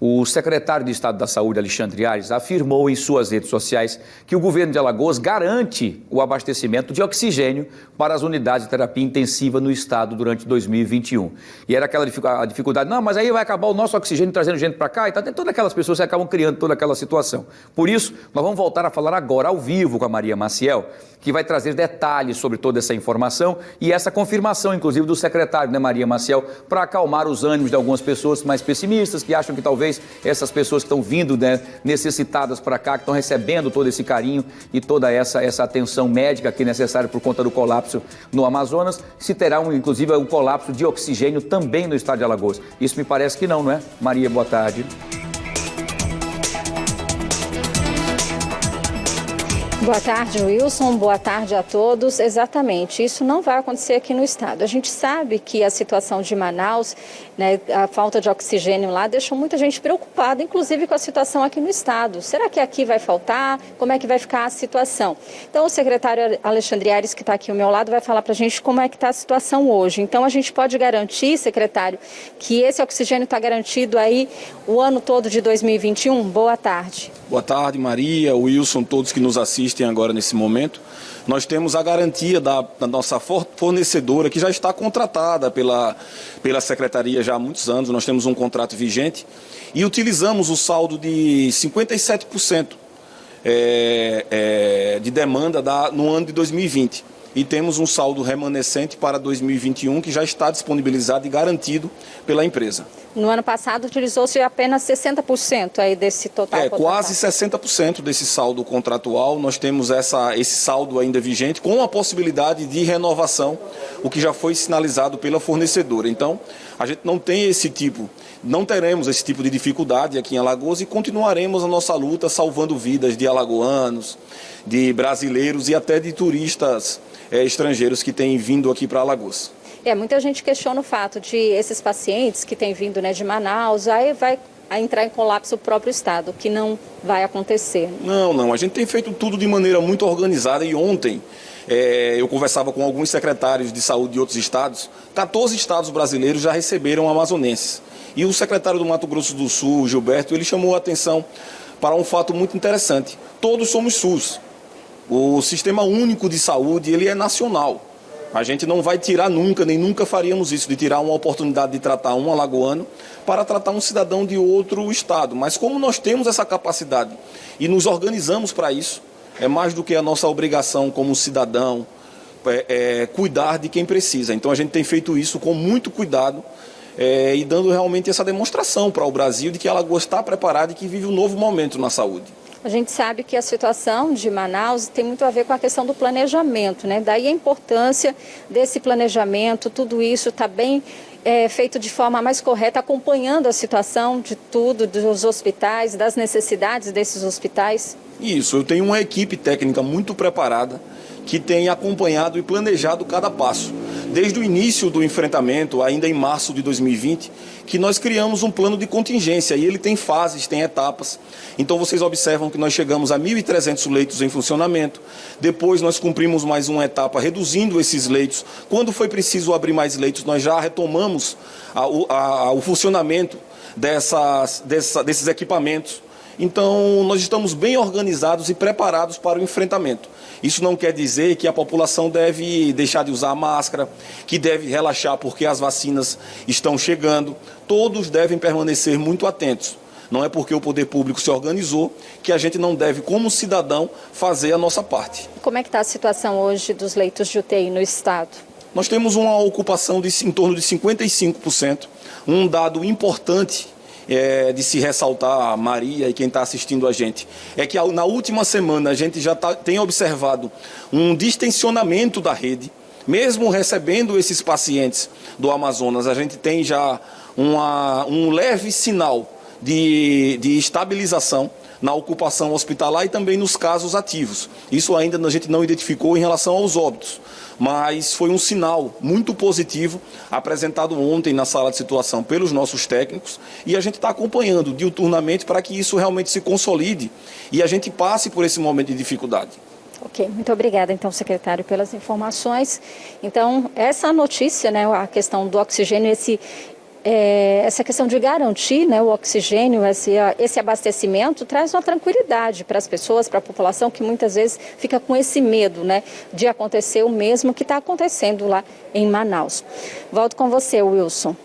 O secretário de Estado da Saúde, Alexandre Aires, afirmou em suas redes sociais que o governo de Alagoas garante o abastecimento de oxigênio para as unidades de terapia intensiva no estado durante 2021. E era aquela dificuldade, não, mas aí vai acabar o nosso oxigênio trazendo gente para cá, e tá, tem todas aquelas pessoas que acabam criando toda aquela situação. Por isso, nós vamos voltar a falar agora ao vivo com a Maria Maciel, que vai trazer detalhes sobre toda essa informação e essa confirmação, inclusive, do secretário, né, Maria Maciel, para acalmar os ânimos de algumas pessoas mais pessimistas, que acham que talvez essas pessoas que estão vindo, né, necessitadas para cá, que estão recebendo todo esse carinho e toda essa atenção médica que é necessária por conta do colapso no Amazonas, se terá, inclusive, um colapso de oxigênio também no estado de Alagoas. Isso me parece que não é? Maria, boa tarde. Boa tarde, Wilson. Boa tarde a todos. Exatamente, isso não vai acontecer aqui no estado. A gente sabe que a situação de Manaus, né, a falta de oxigênio lá, deixou muita gente preocupada, inclusive com a situação aqui no estado. Será que aqui vai faltar? Como é que vai ficar a situação? Então, o secretário Alexandre Aires, que está aqui ao meu lado, vai falar para a gente como é que está a situação hoje. Então, a gente pode garantir, secretário, que esse oxigênio está garantido aí o ano todo de 2021? Boa tarde. Boa tarde, Maria, Wilson, todos que nos assistem agora nesse momento. Nós temos a garantia da nossa fornecedora, que já está contratada pela Secretaria já há muitos anos. Nós temos um contrato vigente e utilizamos o saldo de 57% de demanda no ano de 2020. E temos um saldo remanescente para 2021 que já está disponibilizado e garantido pela empresa. No ano passado, utilizou-se apenas 60% aí desse total contratual. Quase 60% desse saldo contratual. Nós temos esse saldo ainda vigente, com a possibilidade de renovação, o que já foi sinalizado pela fornecedora. Então, a gente não teremos esse tipo de dificuldade aqui em Alagoas e continuaremos a nossa luta salvando vidas de alagoanos, de brasileiros e até de turistas estrangeiros que têm vindo aqui para Alagoas. Muita gente questiona o fato de esses pacientes que têm vindo, né, de Manaus, aí vai entrar em colapso o próprio estado, que não vai acontecer. Não, a gente tem feito tudo de maneira muito organizada e ontem eu conversava com alguns secretários de saúde de outros estados. 14 estados brasileiros já receberam amazonenses. E o secretário do Mato Grosso do Sul, Gilberto, ele chamou a atenção para um fato muito interessante. Todos somos SUS. O Sistema Único de Saúde, ele é nacional. A gente não vai tirar nunca, nem nunca faríamos isso, de tirar uma oportunidade de tratar um alagoano para tratar um cidadão de outro estado. Mas como nós temos essa capacidade e nos organizamos para isso, é mais do que a nossa obrigação como cidadão cuidar de quem precisa. Então a gente tem feito isso com muito cuidado e dando realmente essa demonstração para o Brasil de que Alagoas está preparada e que vive um novo momento na saúde. A gente sabe que a situação de Manaus tem muito a ver com a questão do planejamento, né? Daí a importância desse planejamento, tudo isso está bem feito de forma mais correta, acompanhando a situação de tudo, dos hospitais, das necessidades desses hospitais. Isso, eu tenho uma equipe técnica muito preparada que tem acompanhado e planejado cada passo. Desde o início do enfrentamento, ainda em março de 2020, que nós criamos um plano de contingência e ele tem fases, tem etapas. Então vocês observam que nós chegamos a 1.300 leitos em funcionamento, depois nós cumprimos mais uma etapa reduzindo esses leitos. Quando foi preciso abrir mais leitos, nós já retomamos o funcionamento desses equipamentos. Então, nós estamos bem organizados e preparados para o enfrentamento. Isso não quer dizer que a população deve deixar de usar máscara, que deve relaxar porque as vacinas estão chegando. Todos devem permanecer muito atentos. Não é porque o poder público se organizou que a gente não deve, como cidadão, fazer a nossa parte. Como é que está a situação hoje dos leitos de UTI no estado? Nós temos uma ocupação em torno de 55%, um dado importante de se ressaltar, Maria e quem está assistindo a gente, é que na última semana a gente já tem observado um distensionamento da rede, mesmo recebendo esses pacientes do Amazonas, a gente tem já um leve sinal de estabilização na ocupação hospitalar e também nos casos ativos. Isso ainda a gente não identificou em relação aos óbitos, mas foi um sinal muito positivo apresentado ontem na sala de situação pelos nossos técnicos e a gente está acompanhando diuturnamente para que isso realmente se consolide e a gente passe por esse momento de dificuldade. Ok, muito obrigada, então, secretário, pelas informações. Então, essa notícia, né, a questão do oxigênio, essa questão de garantir, né, o oxigênio, esse abastecimento, traz uma tranquilidade para as pessoas, para a população, que muitas vezes fica com esse medo, né, de acontecer o mesmo que está acontecendo lá em Manaus. Volto com você, Wilson.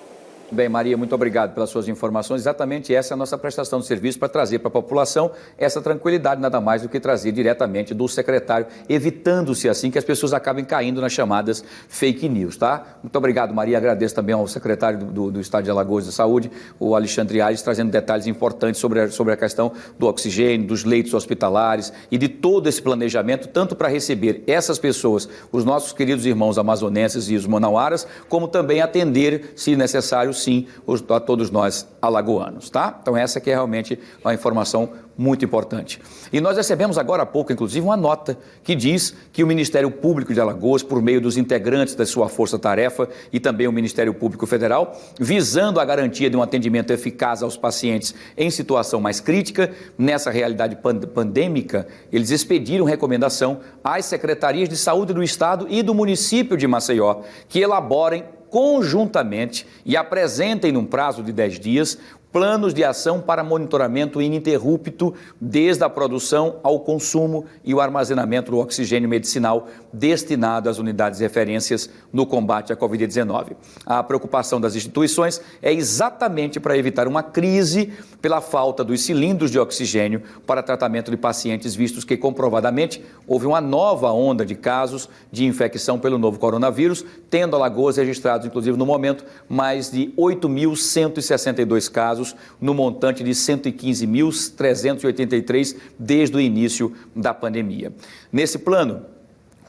Bem, Maria, muito obrigado pelas suas informações. Exatamente essa é a nossa prestação de serviço para trazer para a população essa tranquilidade, nada mais do que trazer diretamente do secretário, evitando-se assim que as pessoas acabem caindo nas chamadas fake news, tá? Muito obrigado, Maria. Agradeço também ao secretário do Estado de Alagoas de Saúde, o Alexandre Aires, trazendo detalhes importantes sobre a questão do oxigênio, dos leitos hospitalares e de todo esse planejamento, tanto para receber essas pessoas, os nossos queridos irmãos amazonenses e os manauaras, como também atender, se necessário, sim, a todos nós alagoanos, tá? Então essa que é realmente uma informação muito importante. E nós recebemos agora há pouco, inclusive, uma nota que diz que o Ministério Público de Alagoas, por meio dos integrantes da sua força-tarefa e também o Ministério Público Federal, visando a garantia de um atendimento eficaz aos pacientes em situação mais crítica, nessa realidade pandêmica, eles expediram recomendação às secretarias de saúde do Estado e do município de Maceió, que elaborem conjuntamente e apresentem num prazo de 10 dias planos de ação para monitoramento ininterrupto desde a produção ao consumo e o armazenamento do oxigênio medicinal destinado às unidades de referências no combate à Covid-19. A preocupação das instituições é exatamente para evitar uma crise pela falta dos cilindros de oxigênio para tratamento de pacientes, vistos que comprovadamente houve uma nova onda de casos de infecção pelo novo coronavírus, tendo Alagoas registrados, inclusive no momento, mais de 8.162 casos, no montante de 115.383 desde o início da pandemia. Nesse plano,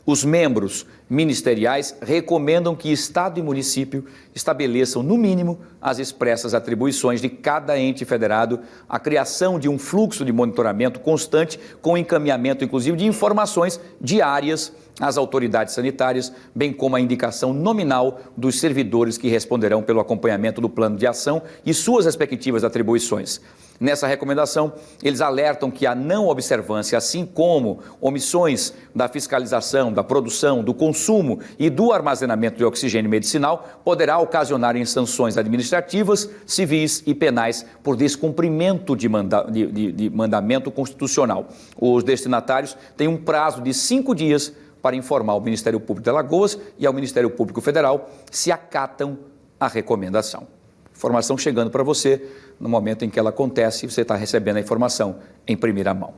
os membros ministeriais recomendam que Estado e município estabeleçam, no mínimo, as expressas atribuições de cada ente federado, a criação de um fluxo de monitoramento constante, com encaminhamento, inclusive, de informações diárias às autoridades sanitárias, bem como a indicação nominal dos servidores que responderão pelo acompanhamento do plano de ação e suas respectivas atribuições. Nessa recomendação, eles alertam que a não observância, assim como omissões da fiscalização, da produção, do consumo e do armazenamento de oxigênio medicinal, poderá ocasionar em sanções administrativas, civis e penais por descumprimento de mandamento constitucional. Os destinatários têm um prazo de 5 dias para informar ao Ministério Público de Alagoas e ao Ministério Público Federal se acatam a recomendação. Informação chegando para você no momento em que ela acontece, você está recebendo a informação em primeira mão.